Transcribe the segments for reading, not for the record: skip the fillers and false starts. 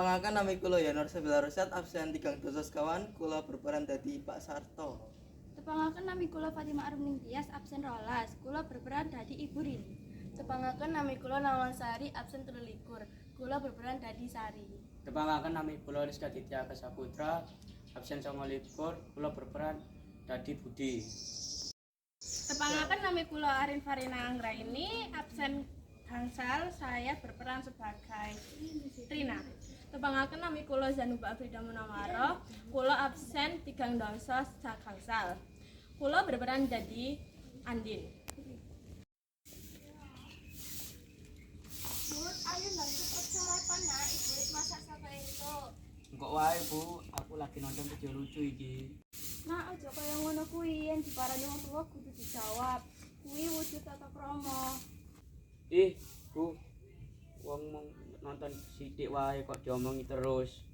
Tepangaken nami kula Yanur Sabila Rosyad absen 3 dosa sekawan kula berperan dadi Pak Sarto. Tepangaken nami kula Fatimah Arumning Tias absen 12. Kula berperan dadi Ibu Rini. Tepangaken nami kula Nawansari absen 23. Kula berperan dadi Sari. Tepangaken nami kula Rizka Ditya Kesaputra absen 29. Kula berperan dadi Budi. Tepangaken nami kula Arin Farina Anggraini absen gangsal. Saya berperan sebagai Trina. Tepangaken nami kula Zanuba Afrida Munawaro. Kula absen 3 dosa gangsal. Kula berperan jadi Andin. Bud, ayo ndang cepet sarapan nak, Ibu wis masak saka entuk. Engkok wae, Bu. Aku lagi nonton video lucu iki. Nah, aja kaya ngono kuwi, yen diparani wong tuwa kudu dijawab. Kuwi wujud tata krama. Ih, Bu. Wong mung nonton sithik wae kok diomongi terus.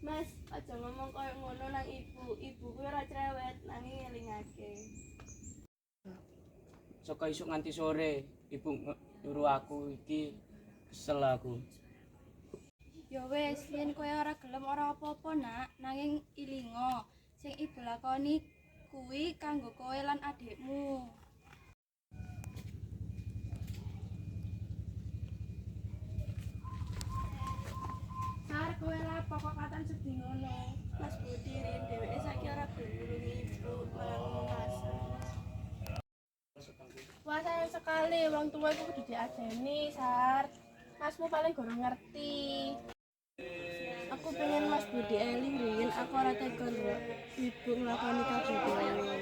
Mas, aja ngomong koyo ngono nang ibu. Ibu kuwi ora cerewet nanging ngelingake. Saka isuk nganti sore, Ibu nyuruh aku iki kesel aku. Ya wis, yen kowe ora gelem ora apa-apa nak, nanging ilinga. Sing Ibu lakoni kuwi kanggo kowe lan adikmu. Sar kowe lah pokok katan sedih ngono. Mas Budi rin dheweke saiki ora gelem ibu malah ngomong kasar. Wah sayang sekali, wong tua itu kudu diajeni, Sar. Masmu paling gurung ngerti. Aku pengen Mas Budi eling riyen aku ora tega nduk ibu nglakoni kagiyatan.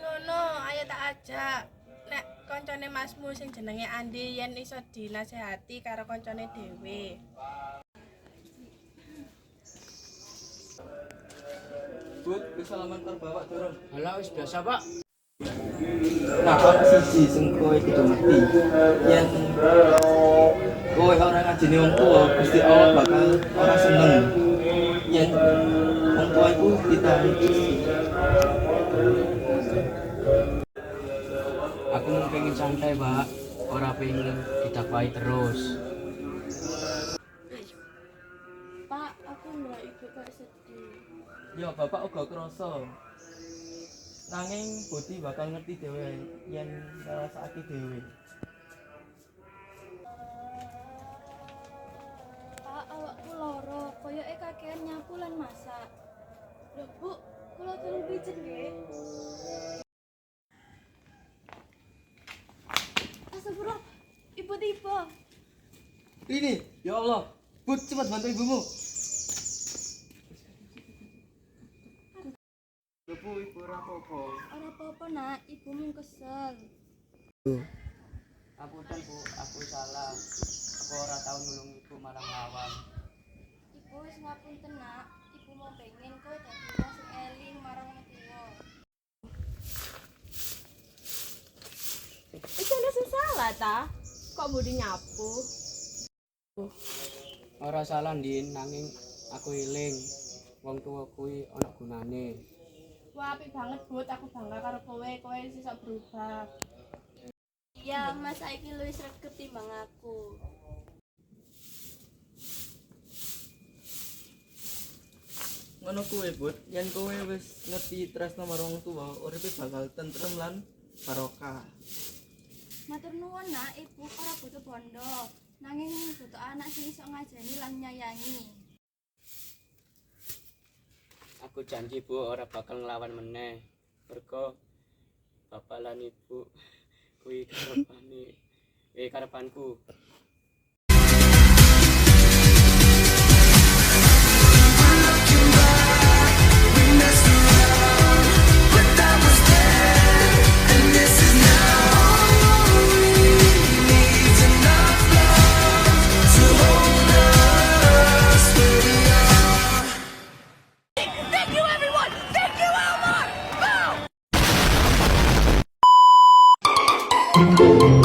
Ngono, ayo tak ajak. Nek koncone Masmu sing jenenge Andi yen iso dinasehati karo koncone dhewe. Bud, wis salaman karo bapak durung? Halah wis biasa, Pak. Nah, ana siji sing kowe kudu ngerti. Yen kowe ora ngajeni wong tuwa, Gusti Allah bakal ora seneng. Yen wong tuwa iku ditangis. Aku mau pengen santai, Pak. Ora pengen didakwahi terus. Pak, aku ndelok ibu kok sedih. Ya bapak uga krasa. Nanging Budi bakal ngerti dhewe yen ngrasakake dhewe. Pak, awakku lara, koyoke kakean nyapu lan masak. Loh, Bu, kula tolong pijet nggih. Astagfirullah, Ibu tiba. Ini, ya Allah. Bud, cepat bantu ibumu. Lho Bu, ibu ora apa-apa. Ora apa-apa nak, Ibu mung kesel. Ngapunten, Bu. Aku salah. Aku ora tau nulung Ibu malah nglawan. Ibu wis ngapunten nak, Ibu mau pengen kowe dadi wong sing eling marang wong tuwa. Iki ana sing salah ta? Kok Budi nyapu? Ora salah, Ndin, nanging aku eling. Wong tuwa kuwi ana gunane. Wah, apik banget, Bud. Aku bangga karo kowe. Kowe iso berubah. Iya, Mas saiki luwih sregep timbang aku. Ngono kuwe, Bud. Yen kowe wis ngerti tresno marang wong tuwa, uripe bakal tentrem lan barokah. Matur nuwun nak, Ibu ora butuh bondo, nanging butuh anak sing iso ngajeni lan nyayangi. Aku janji, Bu, ora bakal nglawan meneh. Mergo bapak lan ibu kuwi karepanku. Thank you.